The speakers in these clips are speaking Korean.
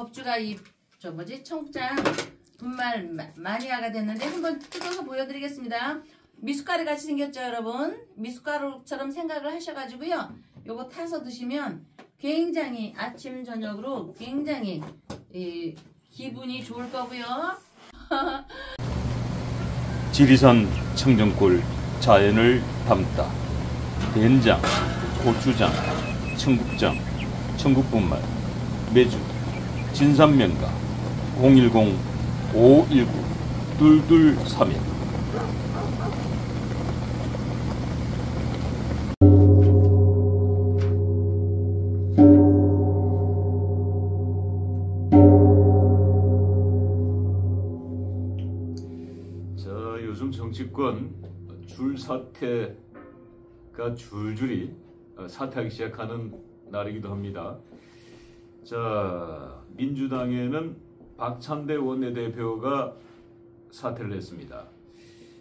법주가 저 뭐지 청국장 분말 마니아가 됐는데 한번 뜯어서 보여드리겠습니다. 미숫가루 같이 생겼죠 여러분? 미숫가루처럼 생각을 하셔가지고요. 요거 타서 드시면 굉장히 아침 저녁으로 굉장히 기분이 좋을 거고요. 지리산 청정골 자연을 담다 된장, 고추장, 청국장, 청국분말, 매주, 진산면가 010-519-2231. 요즘 정치권 줄사태가 줄줄이 사퇴하기 시작하는 날이기도 합니다. 자, 민주당에는 박찬대 원내대표가 사퇴를 했습니다.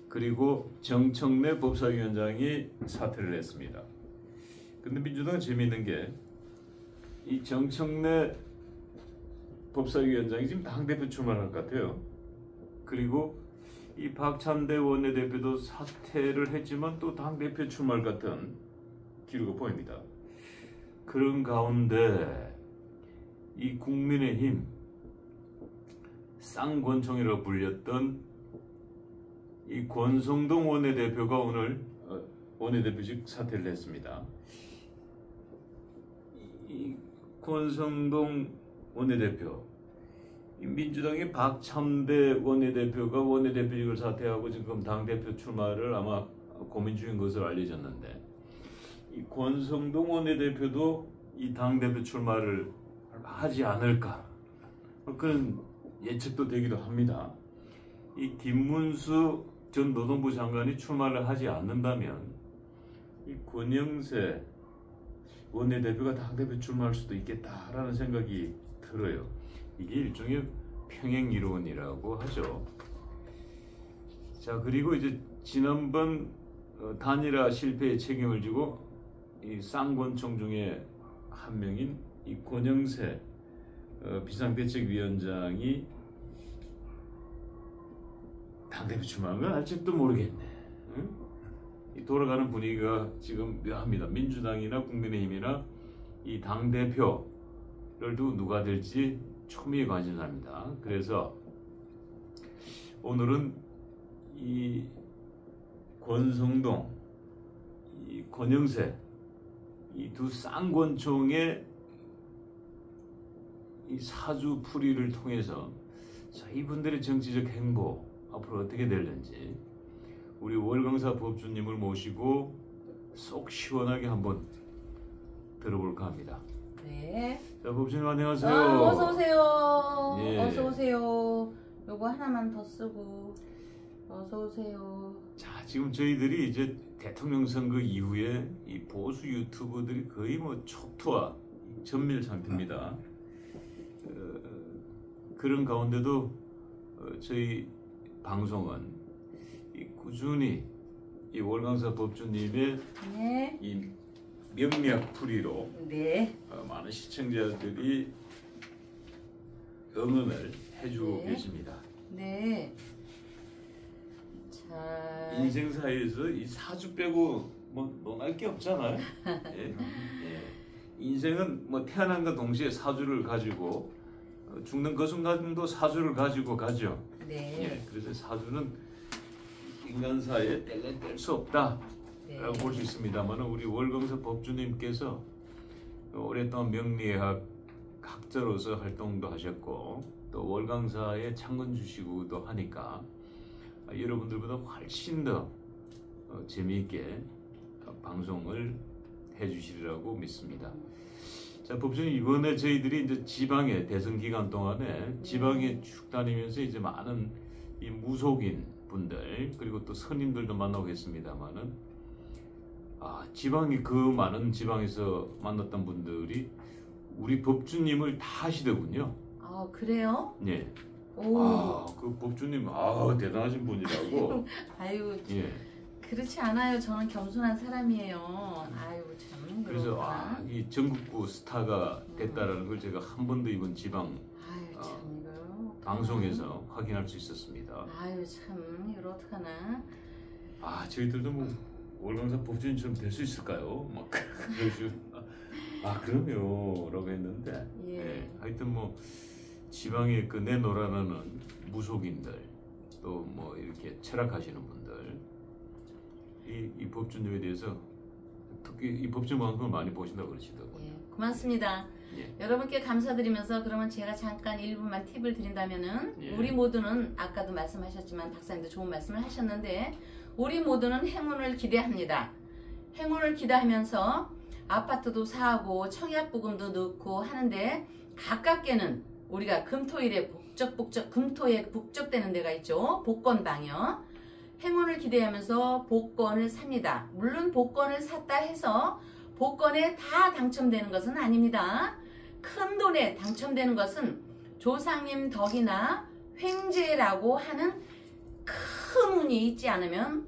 그리고 정청래 법사위원장이 사퇴를 했습니다. 근데 민주당은 재미있는 게 이 정청래 법사위원장이 지금 당대표 출마할 것 같아요. 그리고 이 박찬대 원내대표도 사퇴를 했지만 또 당대표 출마할 같은 기류가 보입니다. 그런 가운데 이 국민의힘 쌍권총이라고 불렸던 이 권성동 원내대표가 오늘 원내대표직 사퇴를 했습니다. 이 권성동 원내대표, 민주당의 박찬대 원내대표가 원내대표직을 사퇴하고 지금 당대표 출마를 아마 고민 중인 것으로 알려졌는데, 이 권성동 원내대표도 이 당대표 출마를 하지 않을까 그런 예측도 되기도 합니다. 이 김문수 전 노동부 장관이 출마를 하지 않는다면 이 권영세 원내대표가 당대표 출마할 수도 있겠다라는 생각이 들어요. 이게 일종의 평행 이론이라고 하죠. 자, 그리고 이제 지난번 단일화 실패에 책임을 지고 이 쌍권총 중에 한 명인 이 권영세 비상대책위원장이 당대표 출마한 건 아직도 모르겠네. 응? 이 돌아가는 분위기가 지금 묘합니다. 민주당이나 국민의힘이나 이 당대표를 두고 누가 될지 초미의 관심사입니다. 그래서 오늘은 이 권성동, 이 권영세, 이 두 쌍권총의 이 사주풀이를 통해서 자, 이분들의 정치적 행보 앞으로 어떻게 될는지 우리 월광사 법주님을 모시고 속 시원하게 한번 들어볼까 합니다. 네. 자, 법주님 안녕하세요. 어서 오세요. 예. 어서 오세요. 요거 하나만 더 쓰고 어서 오세요. 자, 지금 저희들이 이제 대통령 선거 이후에 이 보수 유튜버들이 거의 뭐 촉투와 전밀 상태입니다. 그런 가운데도 저희 방송은 이 꾸준히 이 월광사 법주님의 네. 이 명략풀이로 네. 많은 시청자들이 응원을 해주고 네. 계십니다. 네. 자. 인생사에서 이 사주 빼고 뭐 논할 게 없잖아요. 예. 예. 인생은 뭐 태어난과 동시에 사주를 가지고 죽는 그 순간도 사주를 가지고 가죠. 네. 예. 그래서 사주는 인간사에 뗄 수 없다. 라고 볼 수 있습니다만 우리 월광사 법주님께서 오랫동안 명리학 학자로서 활동도 하셨고 또 월광사에 창건 주시고도 하니까 여러분들보다 훨씬 더 재미있게 방송을 해주시리라고 믿습니다. 자, 법주님 이번에 저희들이 이제 지방에 대선 기간 동안에 지방에 쭉 다니면서 이제 많은 이 무속인 분들 그리고 또 스님들도 만나고 계십니다만은 지방이 그 많은 지방에서 만났던 분들이 우리 법주님을 다 아시더군요. 아, 그래요? 예. 오. 그 법주님 대단하신 분이라고. 아유. 예. 그렇지 않아요. 저는 겸손한 사람이에요. 아유 참. 그래서 그렇구나. 이 전국구 스타가 됐다라는 걸 제가 한 번도 이번 지방 아유 참 이거. 방송에서 확인할 수 있었습니다. 아유 참 이걸 어떡하나. 저희들도 뭐 월강사 법주인처럼 될 수 있을까요? 막 그러시고 그럼요 라고 했는데 예. 하여튼 뭐 지방에 그 내노라는 무속인들 또 뭐 이렇게 철학하시는 분들 이 법주님에 대해서 특히 이 법주 방송을 많이 보신다고 그러시더라고요. 예. 고맙습니다. 예. 여러분께 감사드리면서 그러면 제가 잠깐 1분만 팁을 드린다면은 예. 우리 모두는 아까도 말씀하셨지만 박사님도 좋은 말씀을 하셨는데 우리 모두는 행운을 기대합니다. 행운을 기대하면서 아파트도 사고 청약보금도 넣고 하는데 가깝게는 우리가 금토일에 금토에 북적대는 데가 있죠. 복권방요. 행운을 기대하면서 복권을 삽니다. 물론 복권을 샀다 해서 복권에 다 당첨되는 것은 아닙니다. 큰 돈에 당첨되는 것은 조상님 덕이나 횡재라고 하는 큰 운이 있지 않으면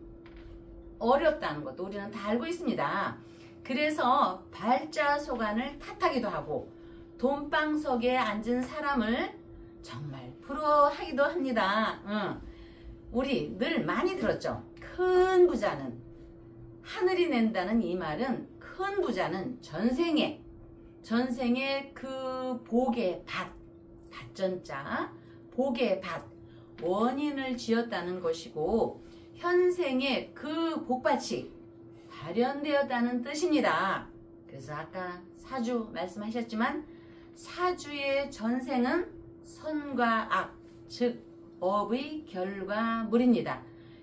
어렵다는 것도 우리는 다 알고 있습니다. 그래서 발자소간을 탓하기도 하고 돈방석에 앉은 사람을 정말 부러워하기도 합니다. 우리 늘 많이 들었죠. 큰 부자는 하늘이 낸다는 이 말은 큰 부자는 전생에 그 복의 밭전자 복의 밭 원인을 지었다는 것이고 현생에 그 복밭이 발현되었다는 뜻입니다. 그래서 아까 사주 말씀하셨지만 사주의 전생은 선과 악, 즉 업의 결과물입니다.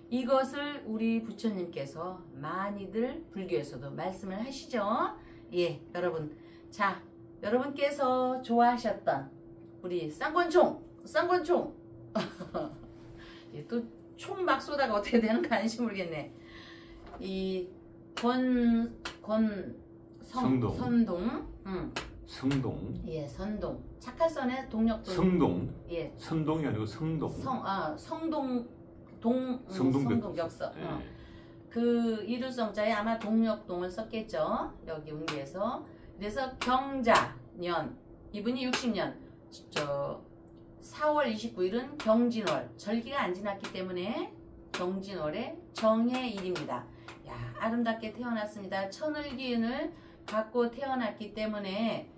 이것을 우리 부처님께서 많이들 불교에서도 말씀을 하시죠. 예, 여러분. 자, 여러분께서 좋아하셨던 우리 쌍권총 또 총 막 쏘다가 어떻게 되는 거 아닌지 모르겠네. 이 선동. 성동. 예, 선동. 착할선의 동력동. 성동. 예. 선동이 아니고 성동. 성동 격서. 예. 그 이루성자에 아마 동력동을 썼겠죠. 여기 운기에서. 그래서 경자년. 이분이 60년. 4월 29일은 경진월. 절기가 안 지났기 때문에 경진월의 정해일입니다. 야, 아름답게 태어났습니다. 천을기운을 갖고 태어났기 때문에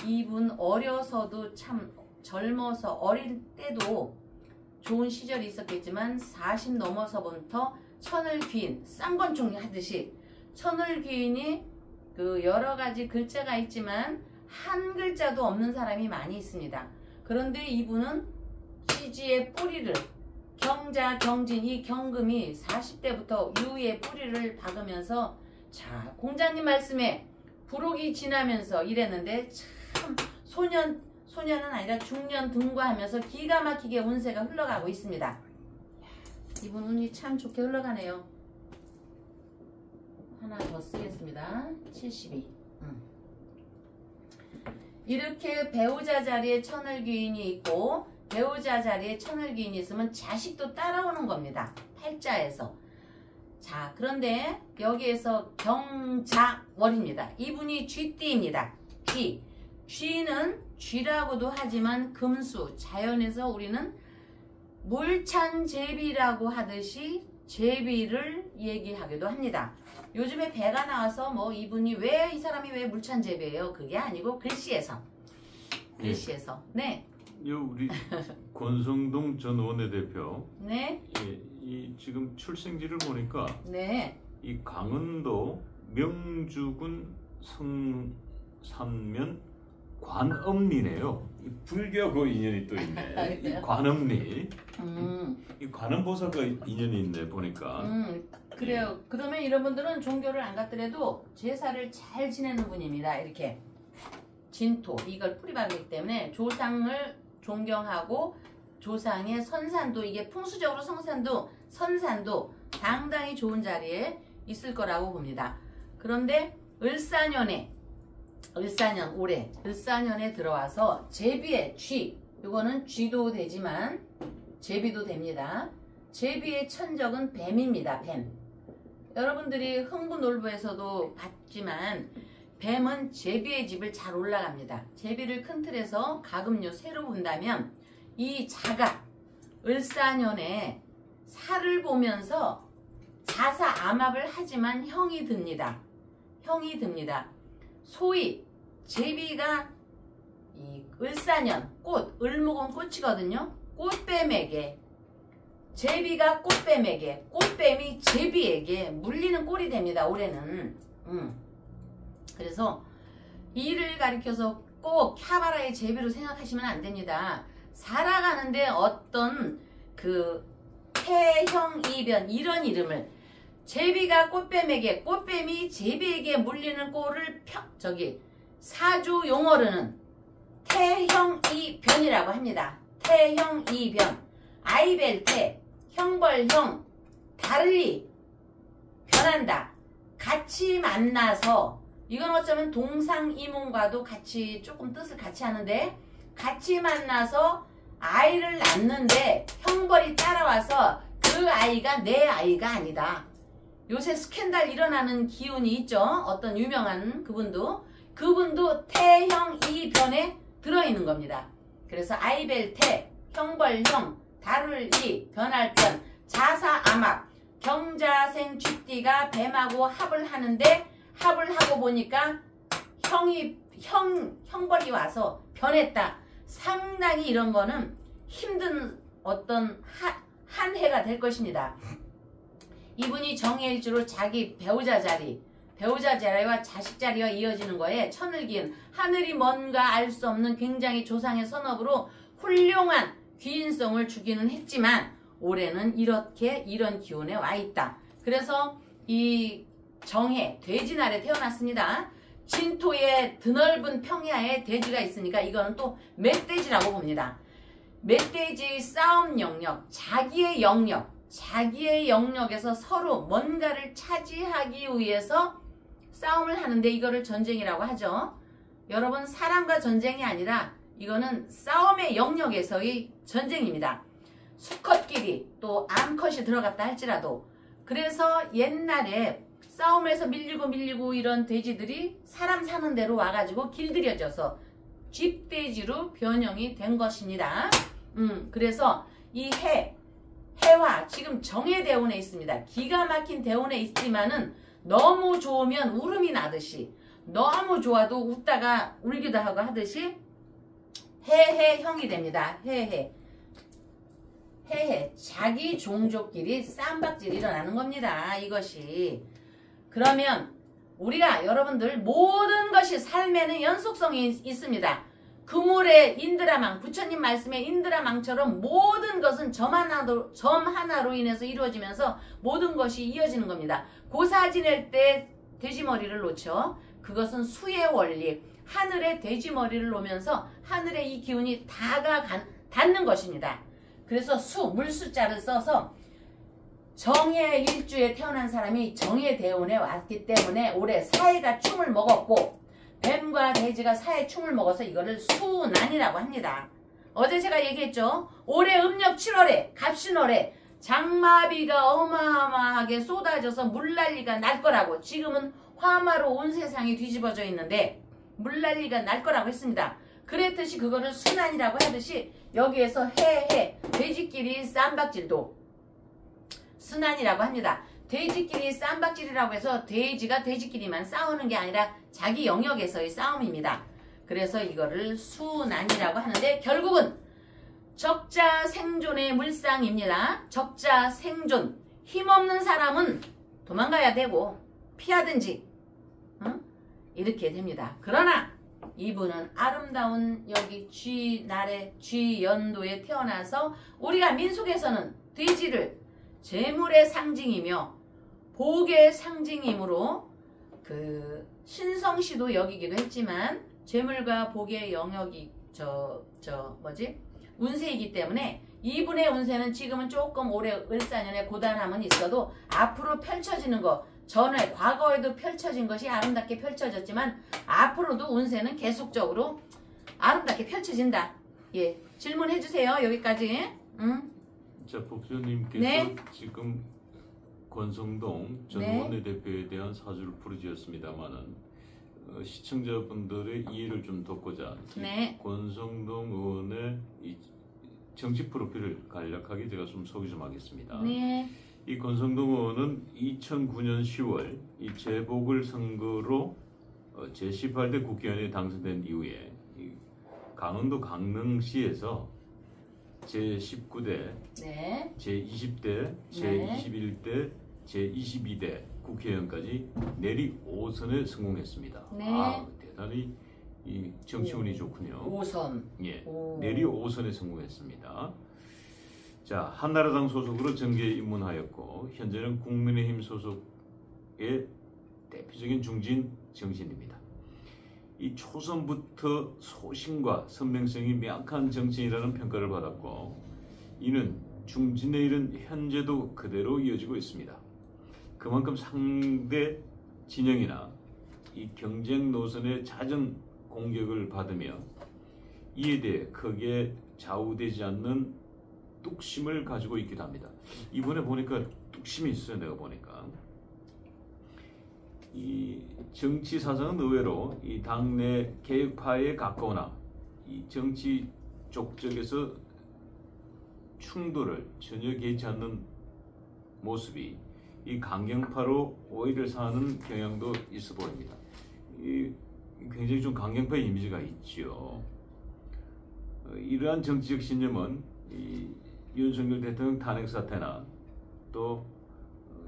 이분 어려서도 참 젊어서 어릴 때도 좋은 시절이 있었겠지만 40 넘어서부터 천을귀인 쌍권총 하듯이 천을귀인이 그 여러 가지 글자가 있지만 한 글자도 없는 사람이 많이 있습니다. 그런데 이분은 시지의 뿌리를 경자 경진 이 경금이 40대부터 유의 뿌리를 박으면서 자 공자님 말씀에 불옥이 지나면서 이랬는데 참 소년은 아니라 중년 등과하면서 기가 막히게 운세가 흘러가고 있습니다. 이분 운이 참 좋게 흘러가네요. 하나 더 쓰겠습니다. 72. 이렇게 배우자 자리에 천을귀인이 있고 배우자 자리에 천을귀인이 있으면 자식도 따라오는 겁니다. 팔자에서. 자, 그런데 여기에서 경자월입니다. 이분이 쥐띠입니다. 쥐는 쥐라고도 하지만 금수, 자연에서 우리는 물찬제비라고 하듯이 제비를 얘기하기도 합니다. 요즘에 배가 나와서 뭐 이분이 왜 이 사람이 왜 물찬제비예요? 그게 아니고 글씨에서. 네. 우리 권성동 전 원내대표. 네. 이 지금 출생지를 보니까 네. 이 강원도 명주군 성산면 관음리네요. 이 불교하고 인연이 또 있네. 이 관음리. 이 관음보살과 인연이 있네 보니까. 그래요. 그러면 이런 분들은 종교를 안 갖더라도 제사를 잘 지내는 분입니다. 이렇게 진토 이걸 뿌리박이기 때문에 조상을 존경하고 조상의 선산도 이게 풍수적으로 선산도 상당히 좋은 자리에 있을 거라고 봅니다. 그런데 을사년에 들어와서 제비의 쥐 이거는 쥐도 되지만 제비도 됩니다. 제비의 천적은 뱀입니다. 여러분들이 흥부놀부에서도 봤지만 뱀은 제비의 집을 잘 올라갑니다. 제비를 큰 틀에서 가금류 세로 본다면 이 자가 을사년에 살을 보면서 자사암합을 하지만 형이 듭니다. 형이 듭니다. 소위 제비가 이 을사년 꽃, 을목은 꽃이거든요. 꽃뱀에게 제비가 꽃뱀에게 꽃뱀이 제비에게 물리는 꼴이 됩니다. 올해는. 그래서 이를 가리켜서 꼭 캬바라의 제비로 생각하시면 안 됩니다. 살아가는데 어떤 그 태형이변 이런 이름을 제비가 꽃뱀에게 꽃뱀이 제비에게 물리는 꼴을 사주 용어로는 태형이변이라고 합니다. 태형이변 아이벨태 형벌형 다르리 변한다. 같이 만나서 이건 어쩌면 동상이몽과도 같이 조금 뜻을 같이 하는데 같이 만나서 아이를 낳는데 형벌이 따라와서 그 아이가 내 아이가 아니다. 요새 스캔들 일어나는 기운이 있죠. 어떤 유명한 그분도 태형이변에 들어있는 겁니다. 그래서 아이벨태 형벌형 다룰리 변할 변 자사암합 경자생 쥐띠가 뱀하고 합을 하는데 합을 하고 보니까 형벌이 와서 변했다. 상당히 이런 거는 힘든 어떤 한 해가 될 것입니다. 이분이 정해일주로 자기 배우자 자리와 자식 자리와 이어지는 거에 천을 기은 하늘이 뭔가 알 수 없는 굉장히 조상의 선업으로 훌륭한 귀인성을 주기는 했지만 올해는 이런 기운에 와 있다. 그래서 이 정해 돼지날에 태어났습니다. 진토에 드넓은 평야에 돼지가 있으니까 이거는 또 멧돼지라고 봅니다. 멧돼지의 싸움 영역, 자기의 영역에서 서로 뭔가를 차지하기 위해서 싸움을 하는데 이거를 전쟁이라고 하죠. 여러분 사람과 전쟁이 아니라 이거는 싸움의 영역에서의 전쟁입니다. 수컷끼리 또 암컷이 들어갔다 할지라도 그래서 옛날에 싸움에서 밀리고 이런 돼지들이 사람 사는 데로 와가지고 길들여져서 쥐돼지로 변형이 된 것입니다. 그래서 이 해와 지금 정해대운에 있습니다. 기가 막힌 대운에 있지만은 너무 좋으면 울음이 나듯이 너무 좋아도 웃다가 울기도 하고 하듯이 해해형이 됩니다. 해해 자기 종족끼리 쌈박질이 일어나는 겁니다. 이것이 그러면 우리가 여러분들 모든 것이 삶에는 연속성이 있습니다. 그물의 인드라망 부처님 말씀의 인드라망처럼 모든 것은 점 하나로 인해서 이루어지면서 모든 것이 이어지는 겁니다. 고사 지낼 때 돼지머리를 놓죠. 그것은 수의 원리 하늘에 돼지머리를 놓으면서 하늘에 이 기운이 닿는 것입니다. 그래서 물수자를 써서 정해 일주에 태어난 사람이 정해 대운에 왔기 때문에 올해 사해가 충을 먹었고 뱀과 돼지가 사해 충을 먹어서 이거를 수난이라고 합니다. 어제 제가 얘기했죠. 올해 음력 7월에 갑신월에 장마비가 어마어마하게 쏟아져서 물난리가 날 거라고 지금은 화마로 온 세상이 뒤집어져 있는데 물난리가 날 거라고 했습니다. 그랬듯이 그거를 수난이라고 하듯이 여기에서 돼지끼리 쌈박질도 순환이라고 합니다. 돼지끼리 쌈박질이라고 해서 돼지가 돼지끼리만 싸우는 게 아니라 자기 영역에서의 싸움입니다. 그래서 이거를 순환이라고 하는데 결국은 적자 생존의 물상입니다. 적자 생존 힘없는 사람은 도망가야 되고 피하든지 이렇게 됩니다. 그러나 이분은 아름다운 여기 쥐날에 쥐연도에 태어나서 우리가 민속에서는 돼지를 재물의 상징이며 복의 상징이므로 그 신성시도 여기기도 했지만 재물과 복의 영역이 운세이기 때문에 이분의 운세는 지금은 조금 올해 을사년에 고단함은 있어도 앞으로 펼쳐지는 거 전에 과거에도 펼쳐진 것이 아름답게 펼쳐졌지만 앞으로도 운세는 계속적으로 아름답게 펼쳐진다. 예, 질문해 주세요. 여기까지. 자, 법조님께서 네. 지금 권성동 전 네. 원내대표에 대한 사주를 풀어주었습니다만은 시청자분들의 이해를 좀 돕고자 네. 권성동 의원의 이 정치 프로필을 간략하게 제가 좀 소개 좀 하겠습니다. 네. 이 권성동 의원은 2009년 10월 이 재보궐선거로 제18대 국회의원에 당선된 이후에 이 강원도 강릉시에서 제19대, 네. 제20대, 제21대, 제22대 국회의원까지 내리 5선에 성공했습니다. 네. 아, 대단히 이 정치운이 좋군요. 5선. 예, 오. 내리 5선에 성공했습니다. 자, 한나라당 소속으로 정계에 입문하였고 현재는 국민의힘 소속의 대표적인 중진 정치인입니다. 이 초선부터 소신과 선명성이 명확한 정치인이라는 평가를 받았고 이는 중진의 일은 현재도 그대로 이어지고 있습니다. 그만큼 상대 진영이나 이 경쟁 노선의 잦은 공격을 받으며 이에 대해 크게 좌우되지 않는 뚝심을 가지고 있기도 합니다. 이번에 보니까 뚝심이 있어요. 내가 보니까 이 정치 사상은 의외로 이 당내 개혁파에 가까우나 이 정치 쪽적에서 충돌을 전혀 개의치 않는 모습이 이 강경파로 오해를 사는 경향도 있어 보입니다. 이 굉장히 좀 강경파의 이미지가 있죠. 이러한 정치적 신념은 이 윤석열 대통령 탄핵 사태나 또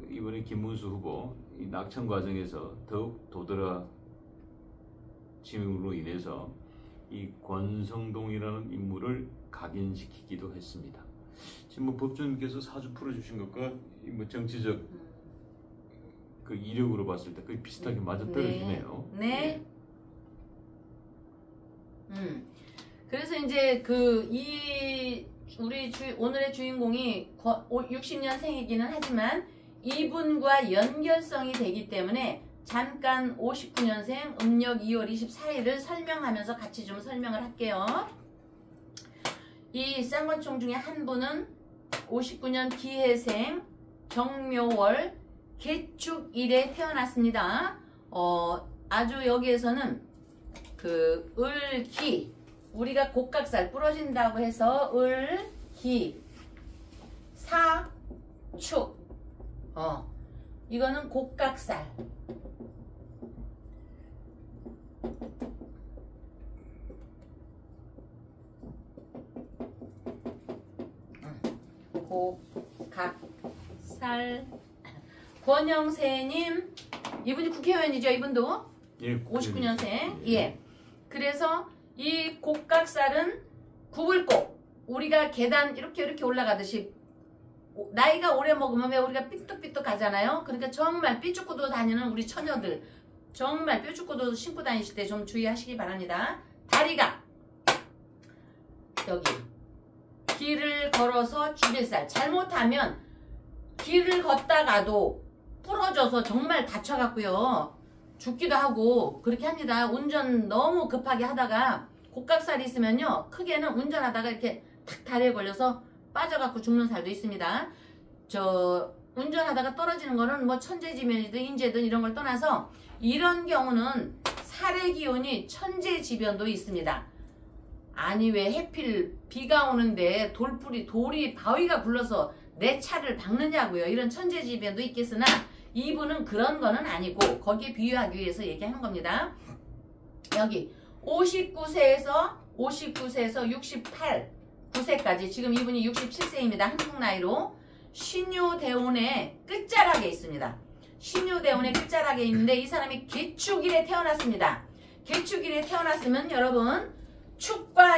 이번에 김문수 후보 이 낙천 과정에서 더욱 도드라짐으로 인해서 이 권성동이라는 인물을 각인시키기도 했습니다. 지금 뭐 법조님께서 사주 풀어주신 것과 뭐 정치적 그 이력으로 봤을 때 거의 비슷하게 맞아떨어지네요. 네. 그래서 이제 우리 오늘의 주인공이 60년생이기는 하지만 이분과 연결성이 되기 때문에 잠깐 59년생 음력 2월 24일을 설명하면서 같이 좀 설명을 할게요. 이 쌍권총 중에 한 분은 59년 기해생 정묘월 개축일에 태어났습니다. 아주 여기에서는 그 을기, 우리가 곡각살 부러진다고 해서 을기, 사축, 이거는 곡각살. 곡각살. 권영세님, 이분이 국회의원이죠, 이분도? 예, 59년생. 예. 그래서 이 곡각살은 구불곡. 우리가 계단 이렇게 올라가듯이 나이가 오래 먹으면 왜 우리가 삐뚤삐뚤 가잖아요. 그러니까 정말 삐죽구도 다니는 우리 처녀들 정말 삐죽구도 신고 다니실 때 좀 주의하시기 바랍니다. 다리가 여기 길을 걸어서 죽일살. 잘못하면 길을 걷다가도 부러져서 정말 다쳐갖고요 죽기도 하고 그렇게 합니다. 운전 너무 급하게 하다가 곡각살이 있으면요 크게는 운전하다가 이렇게 탁 다리에 걸려서 빠져갖고 죽는 살도 있습니다. 운전하다가 떨어지는 거는 뭐 천재지변이든 인재든 이런 걸 떠나서 이런 경우는 살해기운이 천재지변도 있습니다. 아니 왜 해필 비가 오는데 돌이 바위가 굴러서 내 차를 박느냐고요. 이런 천재지변도 있겠으나 이분은 그런 거는 아니고 거기에 비유하기 위해서 얘기하는 겁니다. 여기 59세에서 68, 9세까지 지금 이분이 67세입니다. 한국 나이로 신유대운의 끝자락에 있습니다. 신유대운의 끝자락에 있는데 이 사람이 개축일에 태어났습니다. 개축일에 태어났으면 여러분 축과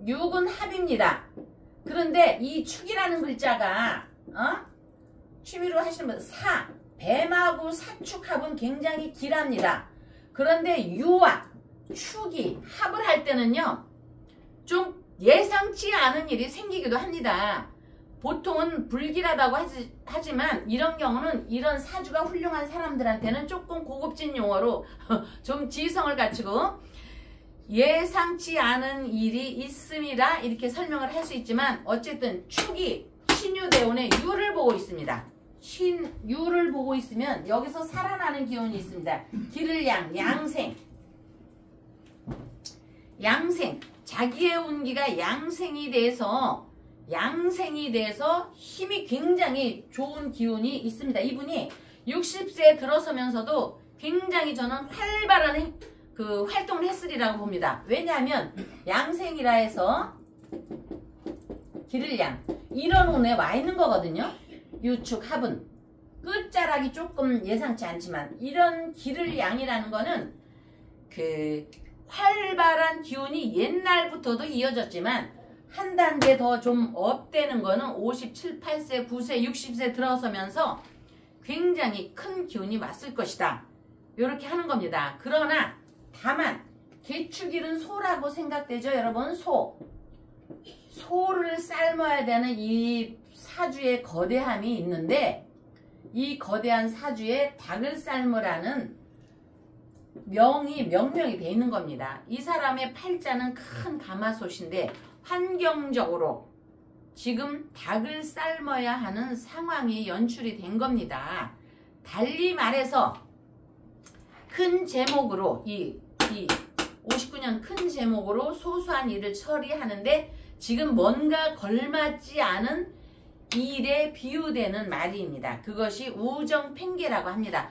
6은 합입니다. 그런데 이 축이라는 글자가 취미로 하시는 분 뱀하고 사축합은 굉장히 길합니다. 그런데 유와 축이 합을 할 때는요 좀 예상치 않은 일이 생기기도 합니다. 보통은 불길하다고 하지만 이런 경우는 이런 사주가 훌륭한 사람들한테는 조금 고급진 용어로 좀 지성을 갖추고 예상치 않은 일이 있음이라 이렇게 설명을 할 수 있지만 어쨌든 축이 신유대운의 유를 보고 있습니다. 신유를 보고 있으면 여기서 살아나는 기운이 있습니다. 기를 양생. 자기의 운기가 양생이 돼서 힘이 굉장히 좋은 기운이 있습니다. 이분이 60세에 들어서면서도 굉장히 저는 활발한 활동을 했으리라고 봅니다. 왜냐하면 양생이라 해서 기를 양 이런 운에 와 있는 거거든요. 유축 합은 끝자락이 조금 예상치 않지만 이런 기를 양이라는 거는 활발한 기운이 옛날부터도 이어졌지만 한 단계 더 좀 업되는 거는 57, 8세, 9세, 60세 들어서면서 굉장히 큰 기운이 왔을 것이다. 이렇게 하는 겁니다. 그러나 다만 개축일은 소라고 생각되죠, 여러분. 소를 삶아야 되는 이 사주의 거대함이 있는데 이 거대한 사주에 닭을 삶으라는 명령이 돼 있는 겁니다. 이 사람의 팔자는 큰 가마솥인데 환경적으로 지금 닭을 삶아야 하는 상황이 연출이 된 겁니다. 달리 말해서 큰 제목으로 이 59년 큰 제목으로 소소한 일을 처리하는데 지금 뭔가 걸맞지 않은 일에 비유되는 말입니다. 그것이 우정팽개라고 합니다.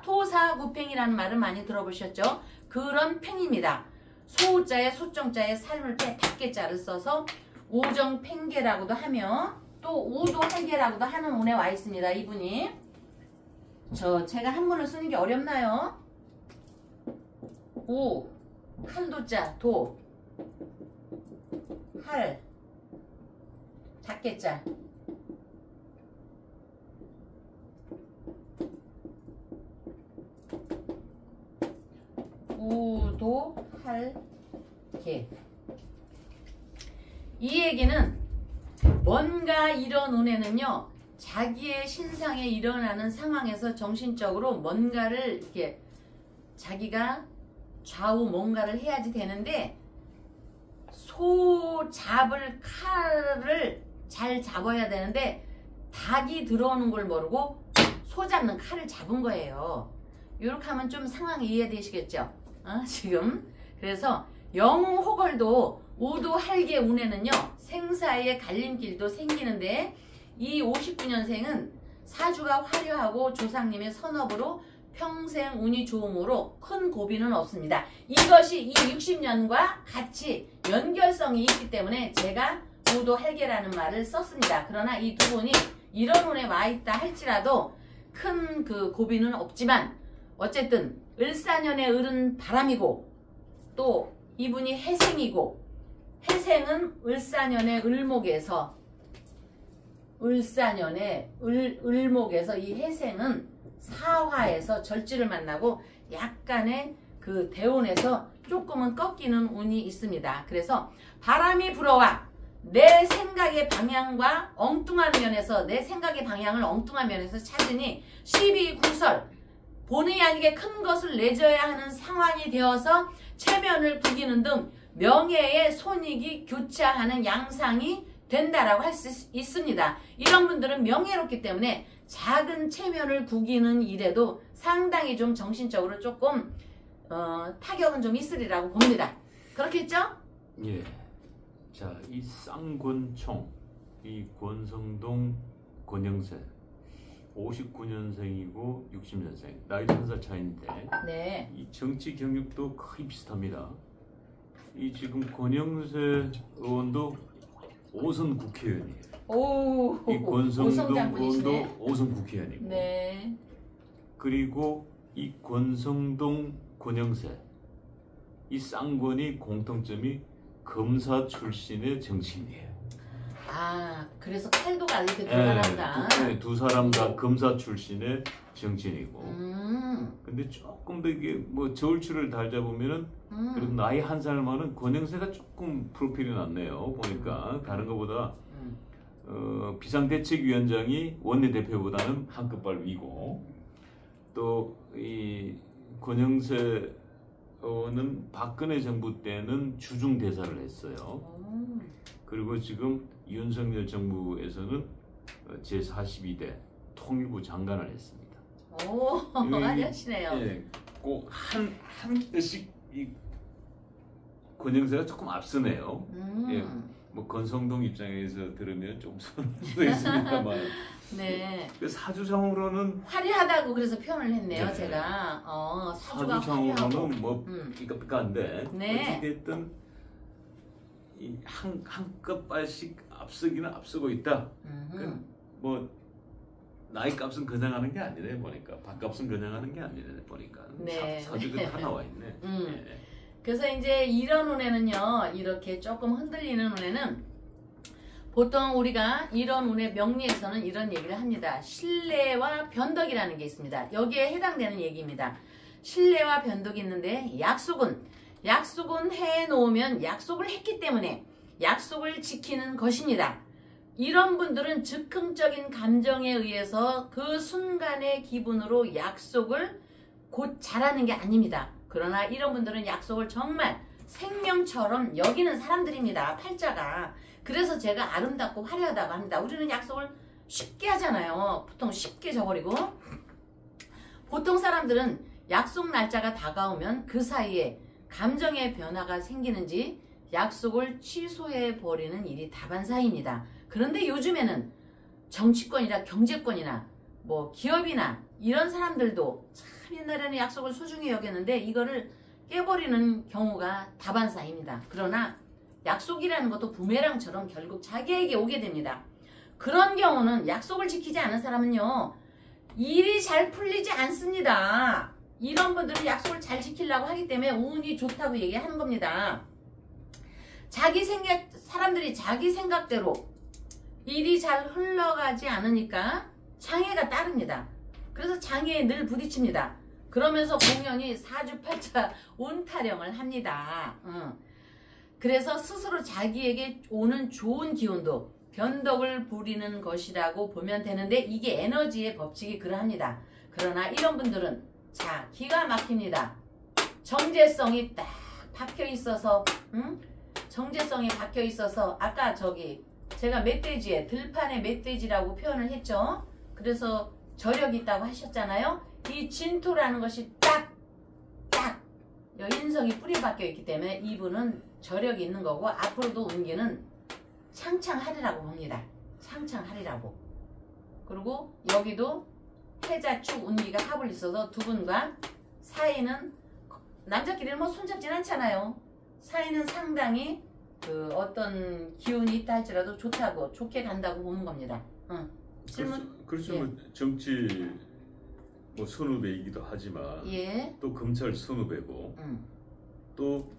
토사구팽이라는 말은 많이 들어보셨죠? 그런 팽입니다. 소자에 소정자에 삶을 때 닭개자를 써서 우정팽개라고도 하며 또 우도할개라고도 하는 운에 와 있습니다. 이분이 제가 한문을 쓰는 게 어렵나요? 우 칼도자 도 할 닭개자 우도할개 이 얘기는 뭔가 이런 운에는요 자기의 신상에 일어나는 상황에서 정신적으로 뭔가를 이렇게 자기가 좌우 뭔가를 해야지 되는데 소 잡을 칼을 잘 잡아야 되는데 닭이 들어오는 걸 모르고 소 잡는 칼을 잡은 거예요. 이렇게 하면 좀 상황이 이해되시겠죠? 지금 그래서 영호걸도 우도할개 운에는요 생사의 갈림길도 생기는데 이 59년생은 사주가 화려하고 조상님의 선업으로 평생 운이 좋으므로 큰 고비는 없습니다. 이것이 이 60년과 같이 연결성이 있기 때문에 제가 우도할개라는 말을 썼습니다. 그러나 이 두 분이 이런 운에 와 있다 할지라도 큰 고비는 없지만 어쨌든 을사년의 을은 바람이고 또 이분이 해생이고 해생은 을사년의 을목에서 을목에서 이 해생은 사화에서 절지를 만나고 약간의 대운에서 조금은 꺾이는 운이 있습니다. 그래서 바람이 불어와 내 생각의 방향과 엉뚱한 면에서 내 생각의 방향을 엉뚱한 면에서 찾으니 시비구설 본의 아니게 큰 것을 내줘야 하는 상황이 되어서 체면을 구기는 등 명예의 손익이 교차하는 양상이 된다라고 할 수 있습니다. 이런 분들은 명예롭기 때문에 작은 체면을 구기는 일에도 상당히 좀 정신적으로 조금 타격은 좀 있으리라고 봅니다. 그렇겠죠? 예. 자, 이 쌍권총, 이 권성동 권영세 59년생이고 60년생 나이도 한 살 차이인데 네. 이 정치 경력도 거의 비슷합니다. 이 지금 권영세 의원도 5선 국회의원이에요. 오, 이 권성동 의원도 5선 국회의원이고 네. 그리고 이 권성동 권영세 이 쌍권이 공통점이 검사 출신의 정치인이에요. 그래서 칼도가 이렇게 들어간다. 네, 두 사람 다 검사 출신의 정치인이고. 근데 조금 더 이게 뭐 저울추를 달자 보면은 그래도 나이 한 살 많은 권영세가 조금 프로필이 낫네요. 보니까 다른 것보다 비상대책위원장이 원내대표보다는 한 끗발 위고 또 이 권영세 는 박근혜 정부 때는 주중대사를 했어요. 그리고 지금 윤석열 정부에서는 제42대 통일부 장관을 했습니다. 오, 많이 하시네요. 예, 꼭 한 대씩 이 권영세가 조금 앞서네요. 예, 뭐 권성동 입장에서 들으면 좀 서운할 수도 있습니다만. 네. 그 사주상으로는 화려하다고 그래서 표현을 했네요. 네. 제가 사주가 화려하고. 사주상으로는 뭐 삐까삐까한데 네. 어찌됐든 한껏 발씩 앞서기는 앞서고 있다. 뭐 나이 값은 그냥하는 게 아니네 보니까 밥값은 그냥하는 게 아니네 보니까 네. 사주가 다 나와 있네. 네. 그래서 이제 이런 운에는요, 이렇게 조금 흔들리는 운에는 보통 우리가 이런 운의 명리에서는 이런 얘기를 합니다. 신뢰와 변덕이라는 게 있습니다. 여기에 해당되는 얘기입니다. 신뢰와 변덕이 있는데 약속은 해놓으면 약속을 했기 때문에 약속을 지키는 것입니다. 이런 분들은 즉흥적인 감정에 의해서 그 순간의 기분으로 약속을 곧 잘하는 게 아닙니다. 그러나 이런 분들은 약속을 정말 생명처럼 여기는 사람들입니다. 팔자가. 그래서 제가 아름답고 화려하다고 합니다. 우리는 약속을 쉽게 하잖아요. 보통 쉽게 져버리고. 보통 사람들은 약속 날짜가 다가오면 그 사이에 감정의 변화가 생기는지 약속을 취소해버리는 일이 다반사입니다. 그런데 요즘에는 정치권이나 경제권이나 뭐 기업이나 이런 사람들도 참 옛날에는 약속을 소중히 여겼는데 이거를 깨버리는 경우가 다반사입니다. 그러나 약속이라는 것도 부메랑처럼 결국 자기에게 오게 됩니다. 그런 경우는 약속을 지키지 않은 사람은요, 일이 잘 풀리지 않습니다. 이런 분들은 약속을 잘 지키려고 하기 때문에 운이 좋다고 얘기하는 겁니다. 사람들이 자기 생각대로 일이 잘 흘러가지 않으니까 장애가 따릅니다. 그래서 장애에 늘 부딪힙니다. 그러면서 공연이 사주팔자 운타령을 합니다. 그래서 스스로 자기에게 오는 좋은 기운도 변덕을 부리는 것이라고 보면 되는데 이게 에너지의 법칙이 그러합니다. 그러나 이런 분들은 자, 기가 막힙니다. 정제성이 딱 박혀 있어서 정제성이 박혀 있어서 아까 제가 멧돼지에 들판의 멧돼지라고 표현을 했죠. 그래서 저력이 있다고 하셨잖아요. 이 진토라는 것이 딱 인성이 뿌리 박혀 있기 때문에 이분은 저력이 있는 거고 앞으로도 운기는 창창하리라고 봅니다. 창창하리라고. 그리고 여기도 해자축 운기가 합을 있어서 두 분과 사이는 남자끼리는 뭐 손잡진 않잖아요. 사이는 상당히 어떤 기운이 있다 할지라도 좋게 간다고 보는 겁니다. 질문? 그렇죠. 예. 뭐 정치 뭐 선후배이기도 하지만 예. 또 검찰 선후배고 또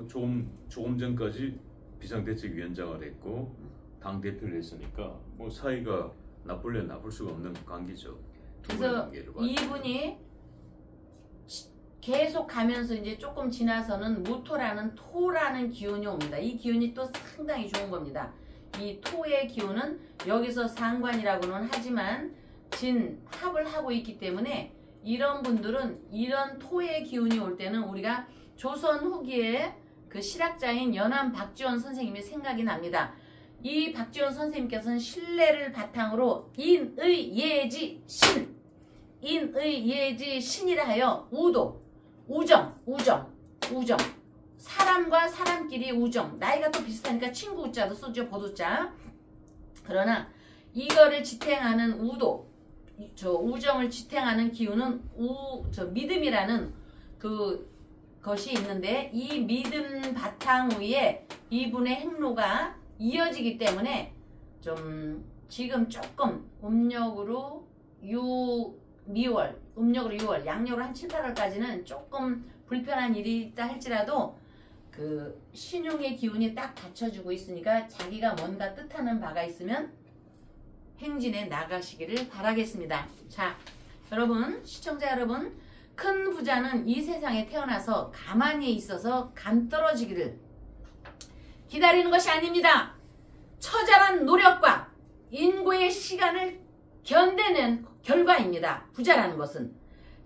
조금 전까지 비상대책위원장을 했고 당 대표를 했으니까 뭐 사이가 나쁠래 나쁠 수가 없는 관계죠. 그래서 이분이 계속 가면서 이제 조금 지나서는 무토라는 토라는 기운이 옵니다. 이 기운이 또 상당히 좋은 겁니다. 이 토의 기운은 여기서 상관이라고는 하지만 진합을 하고 있기 때문에 이런 분들은 이런 토의 기운이 올 때는 우리가 조선 후기에 그 실학자인 연암 박지원 선생님이 생각이 납니다. 이 박지원 선생님께서는 신뢰를 바탕으로 인의예지 신이라 하여 우정 사람과 사람끼리 우정 나이가 또 비슷하니까 친구 우자도 쓰죠. 보두자. 그러나 이거를 지탱하는 우정을 지탱하는 기운은 믿음이라는 것이 있는데 이 믿음 바탕 위에 이분의 행로가 이어지기 때문에 좀 지금 조금 음력으로 6월, 양력으로 한 7, 8월까지는 조금 불편한 일이 있다 할지라도 그 신용의 기운이 딱 받쳐주고 있으니까 자기가 뭔가 뜻하는 바가 있으면 행진에 나가시기를 바라겠습니다. 자, 여러분, 시청자 여러분, 큰 부자는 이 세상에 태어나서 가만히 있어서 감 떨어지기를 기다리는 것이 아닙니다. 처절한 노력과 인고의 시간을 견뎌낸 결과입니다. 부자라는 것은.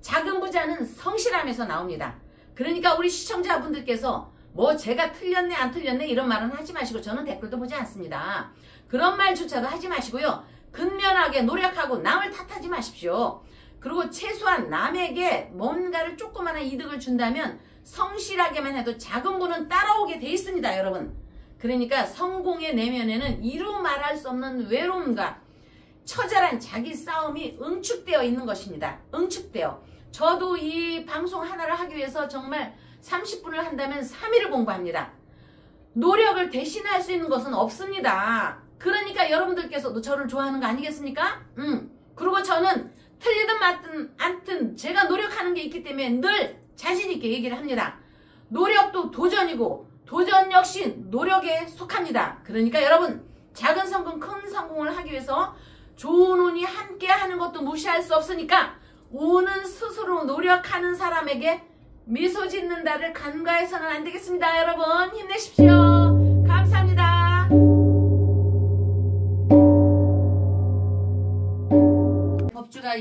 작은 부자는 성실함에서 나옵니다. 그러니까 우리 시청자분들께서 뭐 제가 틀렸네 안 틀렸네 이런 말은 하지 마시고 저는 댓글도 보지 않습니다. 그런 말조차도 하지 마시고요. 근면하게 노력하고 남을 탓하지 마십시오. 그리고 최소한 남에게 뭔가를 조그마한 이득을 준다면 성실하게만 해도 작은 분은 따라오게 돼 있습니다, 여러분. 그러니까 성공의 내면에는 이루 말할 수 없는 외로움과 처절한 자기 싸움이 응축되어 있는 것입니다. 응축되어. 저도 이 방송 하나를 하기 위해서 정말 30분을 한다면 3일을 공부합니다. 노력을 대신할 수 있는 것은 없습니다. 그러니까 여러분들께서도 저를 좋아하는 거 아니겠습니까? 그리고 저는 틀리든 맞든 않든 제가 노력하는 게 있기 때문에 늘 자신 있게 얘기를 합니다. 노력도 도전이고 도전 역시 노력에 속합니다. 그러니까 여러분, 작은 성공 큰 성공을 하기 위해서 좋은 운이 함께 하는 것도 무시할 수 없으니까 운은 스스로 노력하는 사람에게 미소 짓는다를 간과해서는 안 되겠습니다. 여러분 힘내십시오. 감사합니다. 법주가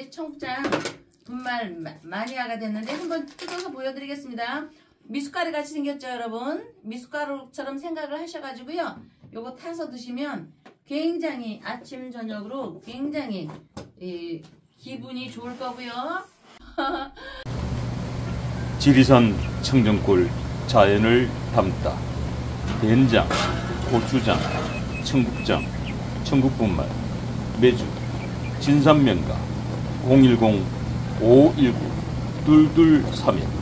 청장 분말 마니아가 됐는데 한번 뜯어서 보여드리겠습니다. 미숫가루 같이 생겼죠, 여러분? 미숫가루처럼 생각을 하셔가지고요. 요거 타서 드시면 굉장히 아침 저녁으로 굉장히 기분이 좋을 거고요. 지리산 청정골 자연을 담다. 된장, 고추장, 청국장, 청국분말, 매주, 진산명가 010-519-2231